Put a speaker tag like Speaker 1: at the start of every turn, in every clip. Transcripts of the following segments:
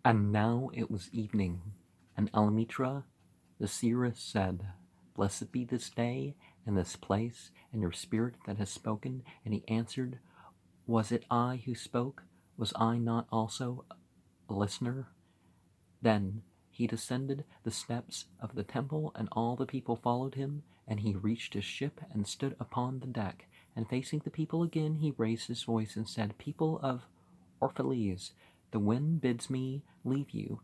Speaker 1: And now it was evening, and Almitra the seeress said, Blessed be this day, and this place, and your spirit that has spoken. And he answered, Was it I who spoke? Was I not also a listener? Then he descended the steps of the temple, and all the people followed him. And he reached his ship and stood upon the deck. And facing the people again, he raised his voice and said, People of Orphalese, the wind bids me leave you.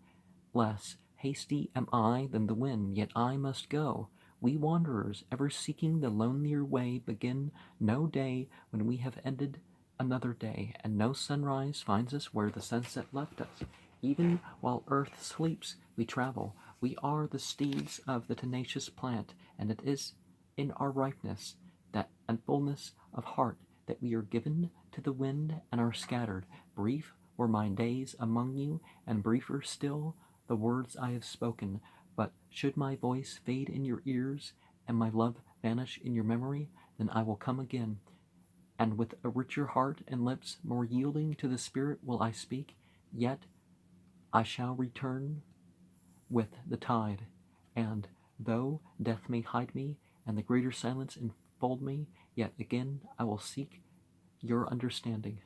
Speaker 1: Less hasty am I than the wind, yet I must go. We wanderers, ever seeking the lonelier way, begin no day when we have ended another day, and no sunrise finds us where the sunset left us. Even while earth sleeps, we travel. We are the steeds of the tenacious plant, and it is in our ripeness that and fullness of heart that we are given to the wind and are scattered. Brief were my days among you, and briefer still the words I have spoken. But should my voice fade in your ears, and my love vanish in your memory, then I will come again, and with a richer heart and lips more yielding to the Spirit will I speak. Yet I shall return with the tide, and though death may hide me, and the greater silence enfold me, yet again I will seek your understanding.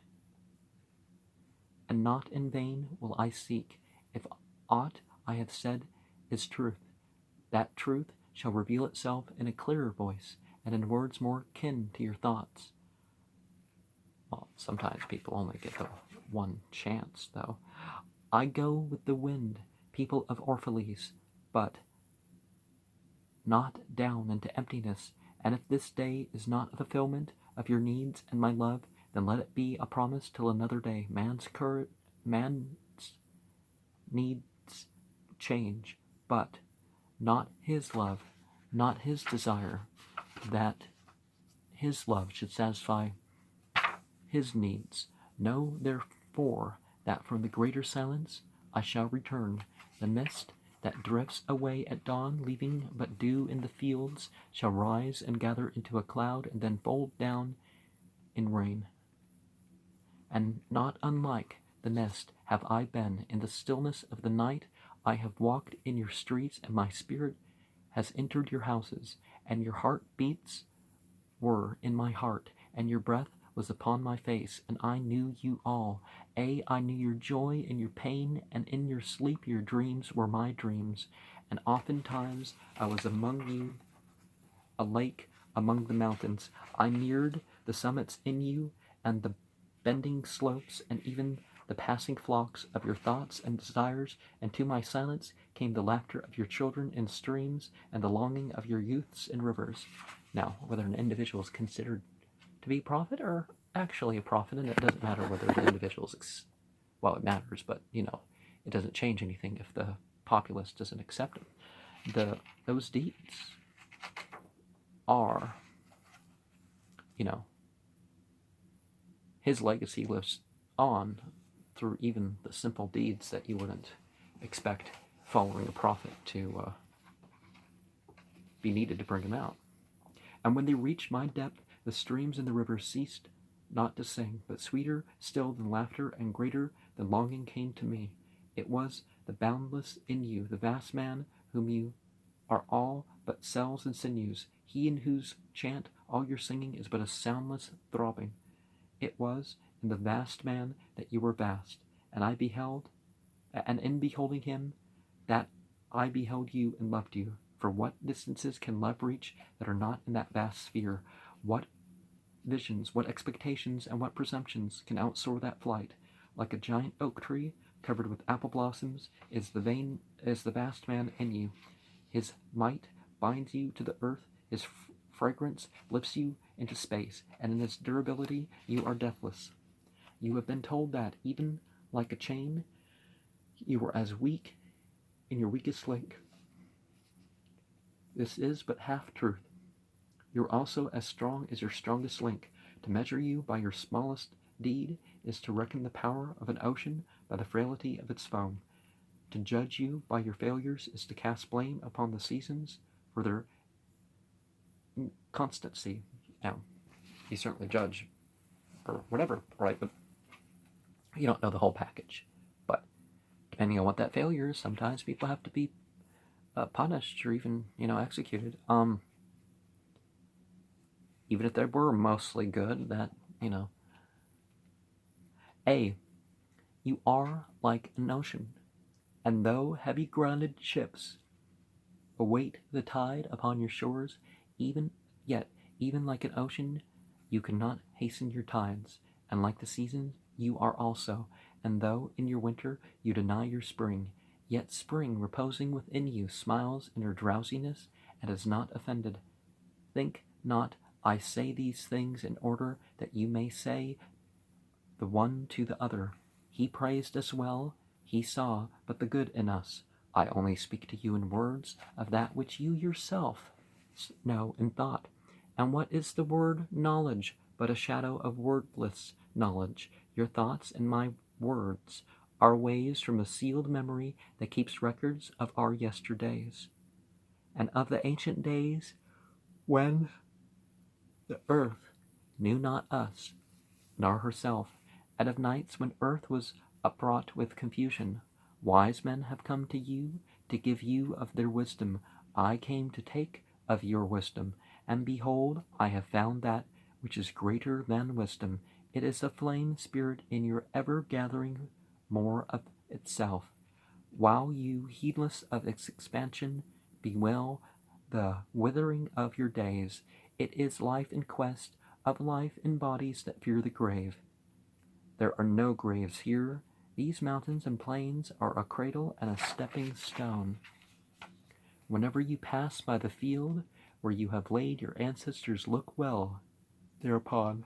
Speaker 1: And not in vain will I seek, if aught I have said is truth. That truth shall reveal itself in a clearer voice, and in words more kin to your thoughts. Well, sometimes people only get the one chance, though. I go with the wind, people of Orphalese, but not down into emptiness. And if this day is not a fulfillment of your needs and my love, then let it be a promise till another day. Man's needs change, but not his love, not his desire, that his love should satisfy his needs. Know therefore that from the greater silence I shall return. The mist that drifts away at dawn, leaving but dew in the fields, shall rise and gather into a cloud, and then fold down in rain. And not unlike the nest have I been. In the stillness of the night I have walked in your streets, and my spirit has entered your houses, and your heart beats were in my heart, and your breath was upon my face, and I knew you all. I knew your joy and your pain, and in your sleep your dreams were my dreams. And oftentimes I was among you, a lake among the mountains. I neared the summits in you, and the bending slopes, and even the passing flocks of your thoughts and desires, and to my silence came the laughter of your children in streams, and the longing of your youths in rivers. Now, whether an individual is considered to be a prophet or actually a prophet, and it doesn't matter whether the individual is, well, it matters, but, it doesn't change anything if the populace doesn't accept them. Those deeds are, you know, his legacy lives on through even the simple deeds that you wouldn't expect following a prophet to be needed to bring him out. And when they reached my depth, the streams and the rivers ceased not to sing, but sweeter still than laughter and greater than longing came to me. It was the boundless in you, the vast man whom you are all but cells and sinews, he in whose chant all your singing is but a soundless throbbing. It was in the vast man that you were vast, and I beheld, and in beholding him, that I beheld you and loved you. For what distances can love reach that are not in that vast sphere? What visions, what expectations, and what presumptions can outsoar that flight? Like a giant oak tree covered with apple blossoms is the vast man in you. His might binds you to the earth, his fragrance lifts you into space, and in its durability you are deathless. You have been told that, even like a chain, you were as weak in your weakest link. This is but half truth. You are also as strong as your strongest link. To measure you by your smallest deed is to reckon the power of an ocean by the frailty of its foam. To judge you by your failures is to cast blame upon the seasons for their constancy. Now, you certainly judge or whatever, right? But you don't know the whole package. But And what that failure is, sometimes people have to be punished or even, executed. Even if they were mostly good, that, A, you are like an ocean, and though heavy-grounded ships await the tide upon your shores, even like an ocean, you cannot hasten your tides, and like the seasons, you are also. And though in your winter you deny your spring, yet spring, reposing within you, smiles in her drowsiness and is not offended. Think not I say these things in order that you may say the one to the other, He praised us well, he saw but the good in us. I only speak to you in words of that which you yourself know in thought. And what is the word knowledge but a shadow of wordless knowledge? Your thoughts and my words are waves from a sealed memory that keeps records of our yesterdays, and of the ancient days when the earth knew not us, nor herself, and of nights when earth was upwrought with confusion. Wise men have come to you to give you of their wisdom. I came to take of your wisdom, and behold, I have found that which is greater than wisdom. It is a flame spirit in your ever gathering more of itself. While you, heedless of its expansion, bewail the withering of your days, it is life in quest of life in bodies that fear the grave. There are no graves here. These mountains and plains are a cradle and a stepping stone. Whenever you pass by the field where you have laid your ancestors, look well thereupon,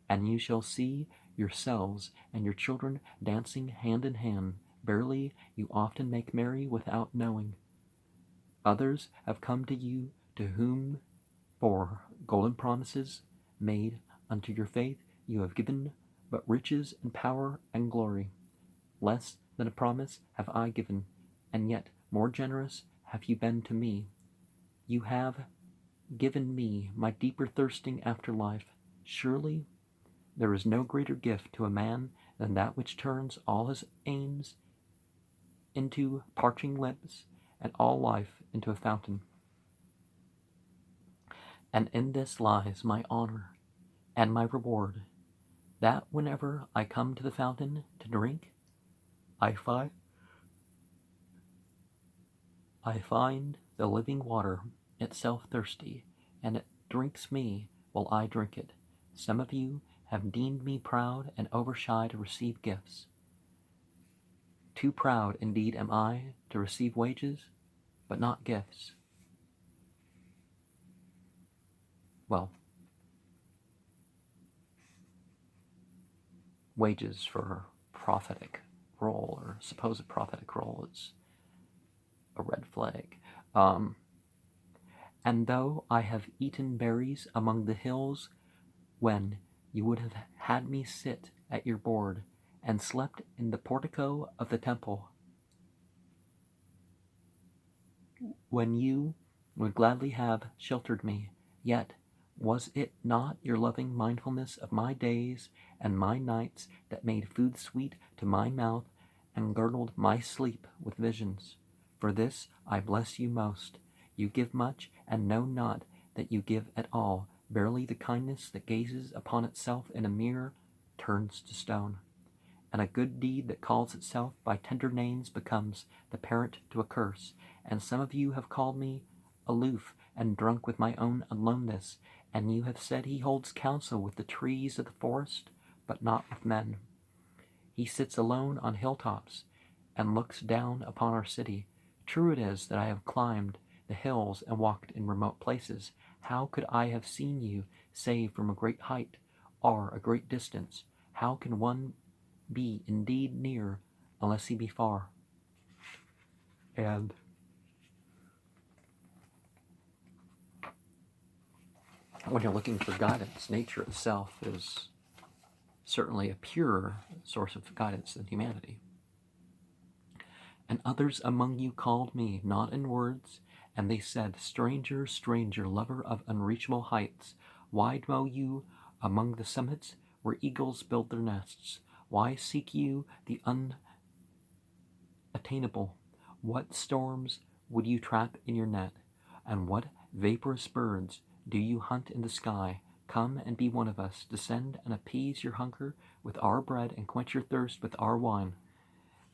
Speaker 1: and you shall see yourselves and your children dancing hand in hand. Verily, you often make merry without knowing. Others have come to you to whom for golden promises made unto your faith you have given but riches and power and glory. Less than a promise have I given, and yet more generous have you been to me. You have given me my deeper thirsting after life. Surely there is no greater gift to a man than that which turns all his aims into parching lips and all life into a fountain. And in this lies my honor and my reward, that whenever I come to the fountain to drink, I find the living water itself thirsty, and it drinks me while I drink it. Some of you have deemed me proud and overshy to receive gifts. Too proud indeed am I to receive wages, but not gifts. Well, wages for prophetic role or supposed prophetic role is a red flag. And though I have eaten berries among the hills, when you would have had me sit at your board, and slept in the portico of the temple, when you would gladly have sheltered me, yet was it not your loving mindfulness of my days and my nights that made food sweet to my mouth and girdled my sleep with visions? For this I bless you most. You give much, and know not that you give at all. Verily the kindness that gazes upon itself in a mirror turns to stone, and a good deed that calls itself by tender names becomes the parent to a curse. And some of you have called me aloof and drunk with my own aloneness, and you have said he holds counsel with the trees of the forest, but not with men. He sits alone on hilltops and looks down upon our city. True it is that I have climbed the hills and walked in remote places. How could I have seen you save from a great height or a great distance? How can one be indeed near unless he be far? And when you're looking for guidance, nature itself is certainly a purer source of guidance than humanity. And others among you called me, not in words, and they said, Stranger, stranger, lover of unreachable heights, why dwell you among the summits where eagles build their nests? Why seek you the unattainable? What storms would you trap in your net? And what vaporous birds do you hunt in the sky? Come and be one of us. Descend and appease your hunger with our bread and quench your thirst with our wine.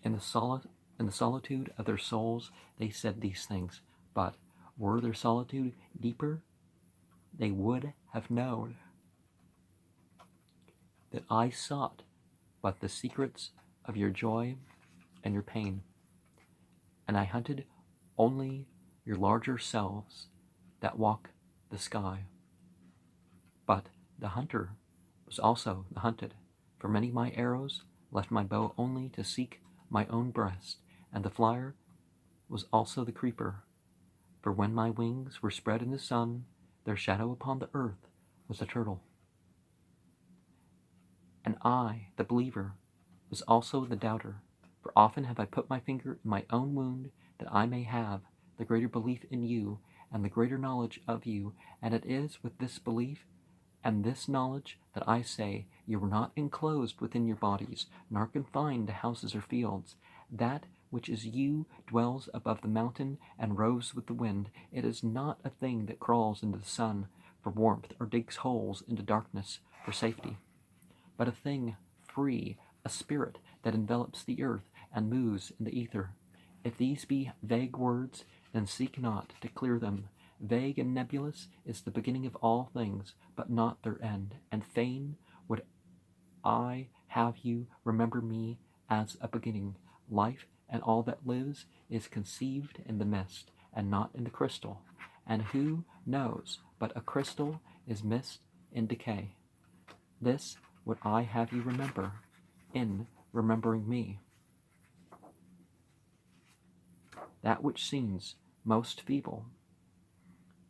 Speaker 1: In the solitude of their souls they said these things, but were their solitude deeper, they would have known that I sought but the secrets of your joy and your pain, and I hunted only your larger selves that walk the sky. But the hunter was also the hunted, for many my arrows left my bow only to seek my own breast, and the flyer was also the creeper, for when my wings were spread in the sun, their shadow upon the earth was a turtle. And I, the believer, was also the doubter, for often have I put my finger in my own wound, that I may have the greater belief in you, and the greater knowledge of you, and it is with this belief and this knowledge that I say, you were not enclosed within your bodies, nor confined to houses or fields. That which is you dwells above the mountain and roves with the wind. It is not a thing that crawls into the sun for warmth, or digs holes into darkness for safety, but a thing free, a spirit that envelops the earth and moves in the ether. If these be vague words, then seek not to clear them. Vague and nebulous is the beginning of all things, but not their end, and fain would I have you remember me as a beginning. Life and all that lives is conceived in the mist, and not in the crystal. And who knows but a crystal is mist in decay? This would I have you remember in remembering me. That which seems most feeble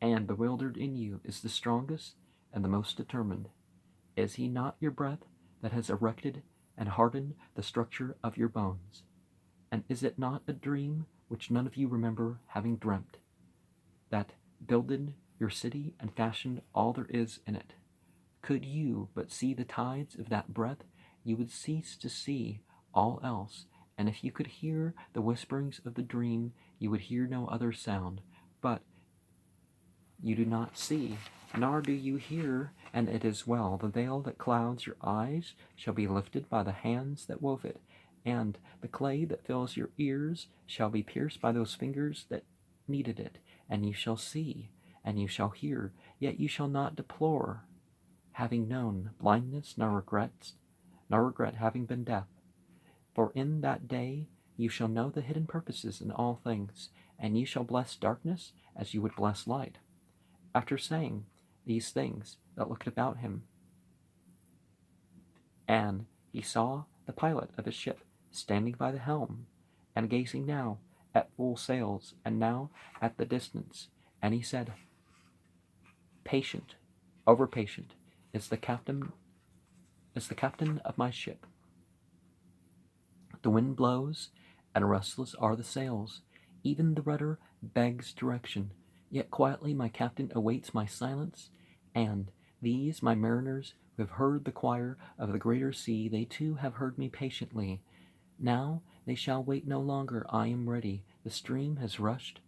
Speaker 1: and bewildered in you is the strongest and the most determined. Is he not your breath that has erected and hardened the structure of your bones? And is it not a dream which none of you remember having dreamt, that builded your city and fashioned all there is in it? Could you but see the tides of that breath, you would cease to see all else, and if you could hear the whisperings of the dream, you would hear no other sound. But you do not see, nor do you hear, and it is well. The veil that clouds your eyes shall be lifted by the hands that wove it, and the clay that fills your ears shall be pierced by those fingers that kneaded it, and you shall see, and you shall hear, yet you shall not deplore having known blindness, nor regret having been deaf. For in that day you shall know the hidden purposes in all things, and you shall bless darkness as you would bless light. After saying these things that looked about him, and he saw the pilot of his ship standing by the helm, and gazing now at full sails, and now at the distance, and he said, patient, over patient, is the captain of my ship. The wind blows, and restless are the sails. Even the rudder begs direction. Yet quietly my captain awaits my silence, and these my mariners who have heard the choir of the greater sea, they too have heard me patiently. Now they shall wait no longer. I am ready. The stream has reached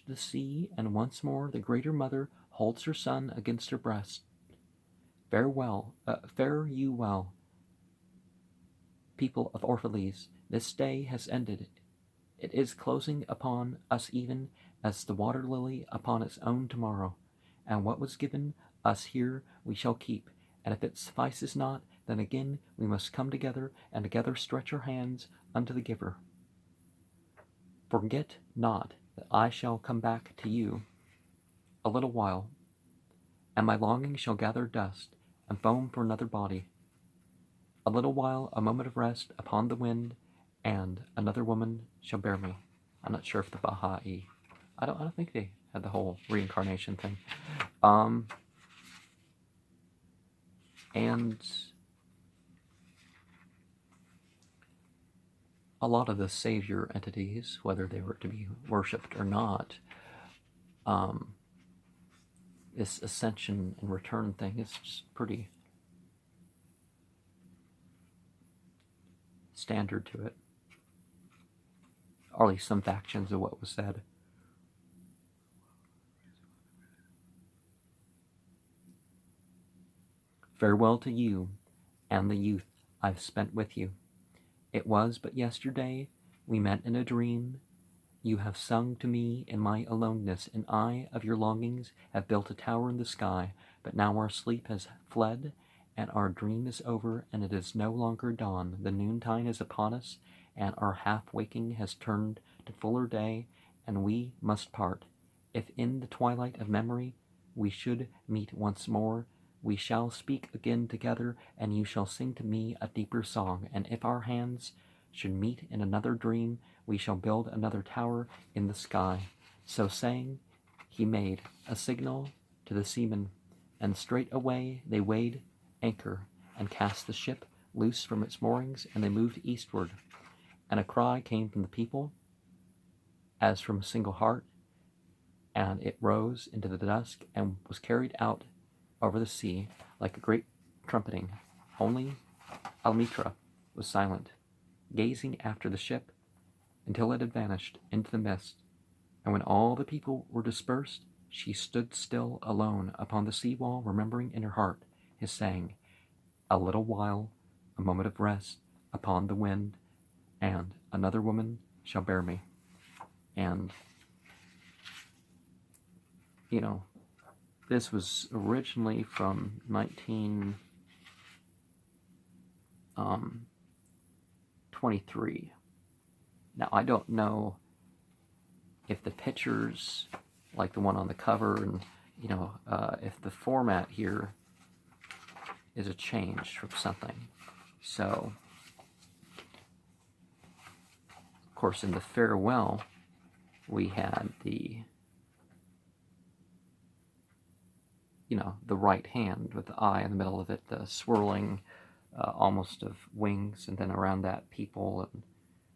Speaker 1: the sea, and once more the greater mother holds her son against her breast. Fare you well, people of Orphalese. This day has ended. It is closing upon us even as the water lily upon its own tomorrow. And what was given us here we shall keep, and if it suffices not, then again we must come together, and together stretch our hands unto the giver. Forget not that I shall come back to you a little while, and my longing shall gather dust and foam for another body. A little while, a moment of rest upon the wind, and another woman shall bear me. I'm not sure if the Baha'i, I don't think they had the whole reincarnation thing. And a lot of the savior entities, whether they were to be worshipped or not, this ascension and return thing is just pretty standard to it, or at least some factions of what was said. Farewell to you and the youth I've spent with you. It was but yesterday we met in a dream. You have sung to me in my aloneness, and I, of your longings, have built a tower in the sky. But now our sleep has fled, and our dream is over, and it is no longer dawn. The noontide is upon us, and our half-waking has turned to fuller day, and we must part. If in the twilight of memory we should meet once more, we shall speak again together, and you shall sing to me a deeper song. And if our hands should meet in another dream, we shall build another tower in the sky. So saying, he made a signal to the seamen, and straightway they weighed anchor and cast the ship loose from its moorings, and they moved eastward. And a cry came from the people as from a single heart, and it rose into the dusk and was carried out over the sea like a great trumpeting. Only Almitra was silent, gazing after the ship until it had vanished into the mist. And when all the people were dispersed, she stood still alone upon the sea-wall, remembering in her heart his saying, a little while, a moment of rest upon the wind, and another woman shall bear me. And, you know, this was originally from 1923. Now, I don't know if the pictures, like the one on the cover, and, you know, if the format here is a change from something. So, of course, in the farewell, we had the, you know, the right hand with the eye in the middle of it, the swirling almost of wings, and then around that people, and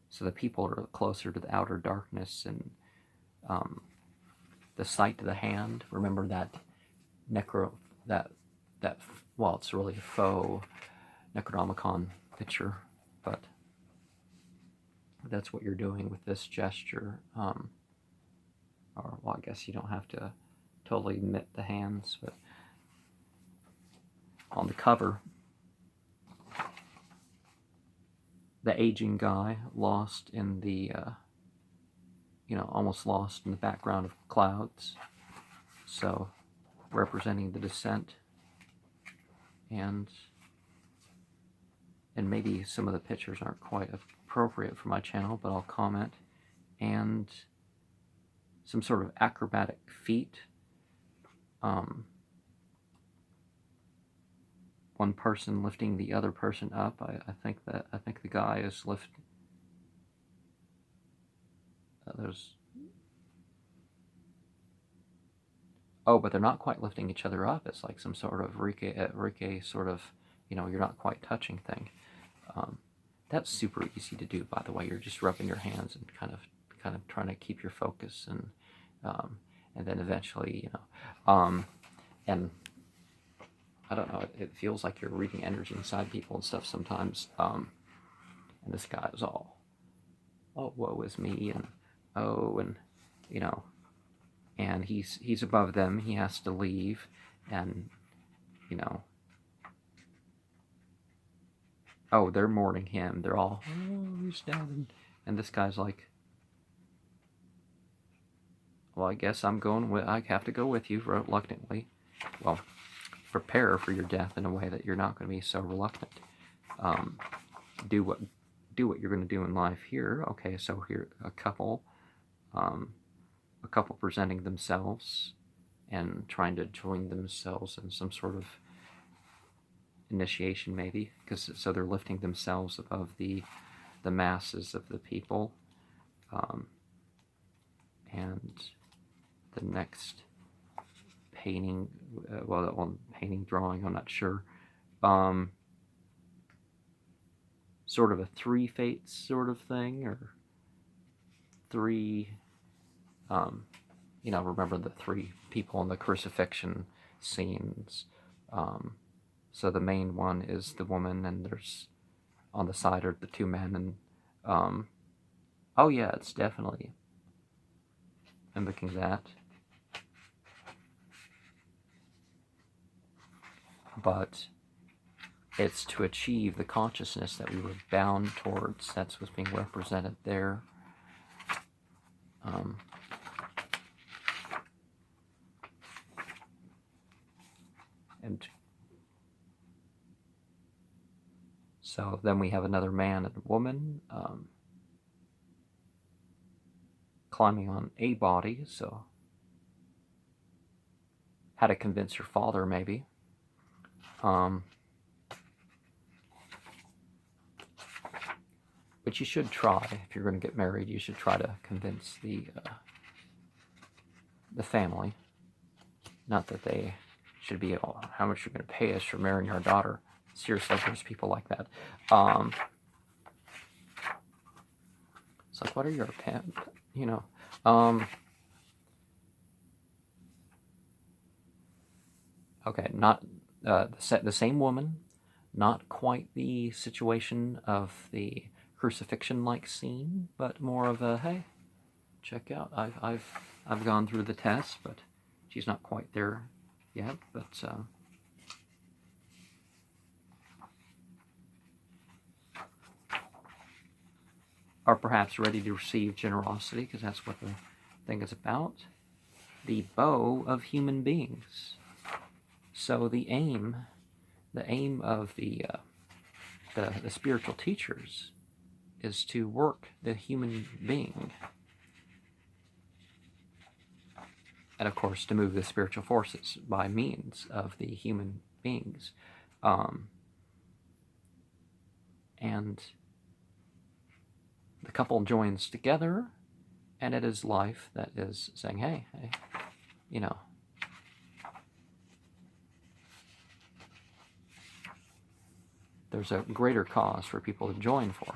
Speaker 1: so the people are closer to the outer darkness, and the sight to the hand. Remember that well, it's really a faux Necronomicon picture, but that's what you're doing with this gesture. Or, well, I guess you don't have to totally mitt the hands, but on the cover, the aging guy lost in the, almost lost in the background of clouds, so representing the descent, and maybe some of the pictures aren't quite appropriate for my channel, but I'll comment, and some sort of acrobatic feat. One person lifting the other person up. I think the guy is lifting. But they're not quite lifting each other up. It's like some sort of Rike sort of, you're not quite touching thing. That's super easy to do, by the way. You're just rubbing your hands and kind of trying to keep your focus, and then eventually, and I don't know, it feels like you're reading energy inside people and stuff sometimes. And this guy is all, oh, woe is me, and oh, and and he's above them. He has to leave, and oh, they're mourning him. They're all, oh, he's dead, and this guy's like, well, I guess I have to go with you, reluctantly. Well, prepare for your death in a way that you're not going to be so reluctant. Do what you're going to do in life here. Okay, so here a couple presenting themselves and trying to join themselves in some sort of initiation, maybe, because so they're lifting themselves above the masses of the people. And the next painting, well, that one painting, drawing, I'm not sure, sort of a three fates sort of thing, or three, remember the three people in the crucifixion scenes. So the main one is the woman, and there's on the side are the two men, and oh yeah, it's definitely mimicking that. But it's to achieve the consciousness that we were bound towards. That's what's being represented there. And so then we have another man and a woman climbing on a body. So how to convince your father, maybe. But you should try, if you're going to get married, you should try to convince the family. Not that they should be, oh, how much you're going to pay us for marrying our daughter. Seriously, there's people like that. It's like, what are your, you know, okay, not the same woman, not quite the situation of the crucifixion-like scene, but more of a, hey, check out, I've gone through the test, but she's not quite there yet, but are perhaps ready to receive generosity, because that's what the thing is about. The bow of human beings. So the aim of the spiritual teachers is to work the human being, and of course to move the spiritual forces by means of the human beings, and the couple joins together, and it is life that is saying, hey, you know, there's a greater cause for people to join for.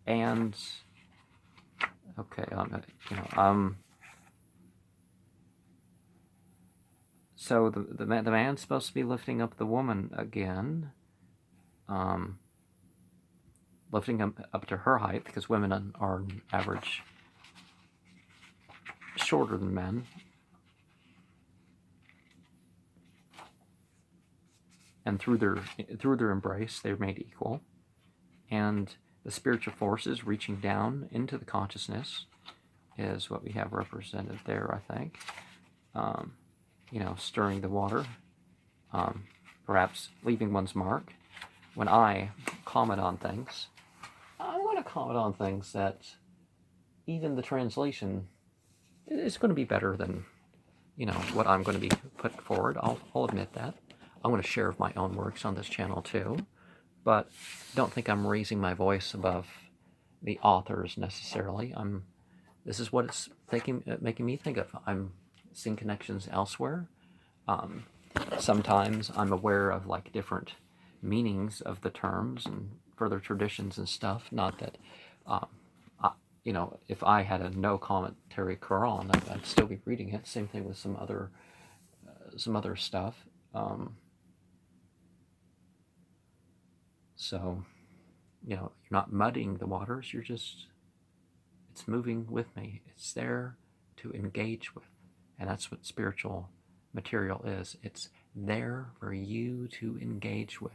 Speaker 1: And okay, you know, so the man's supposed to be lifting up the woman again, lifting him up to her height, because women are on average shorter than men. And through their embrace, they're made equal. And the spiritual forces reaching down into the consciousness is what we have represented there, I think. You know, stirring the water, perhaps leaving one's mark. When I comment on things, I want to comment on things that even the translation is going to be better than, you know, what I'm going to be putting forward. I'll admit that. I'm going to share my own works on this channel too, but don't think I'm raising my voice above the authors necessarily. This is what it's making me think of. I'm seeing connections elsewhere. Sometimes I'm aware of like different meanings of the terms and further traditions and stuff. Not that, you know, if I had a no commentary Quran, I'd still be reading it. Same thing with some other stuff. So, you know, you're not muddying the waters. You're just, it's moving with me. It's there to engage with. And that's what spiritual material is. It's there for you to engage with.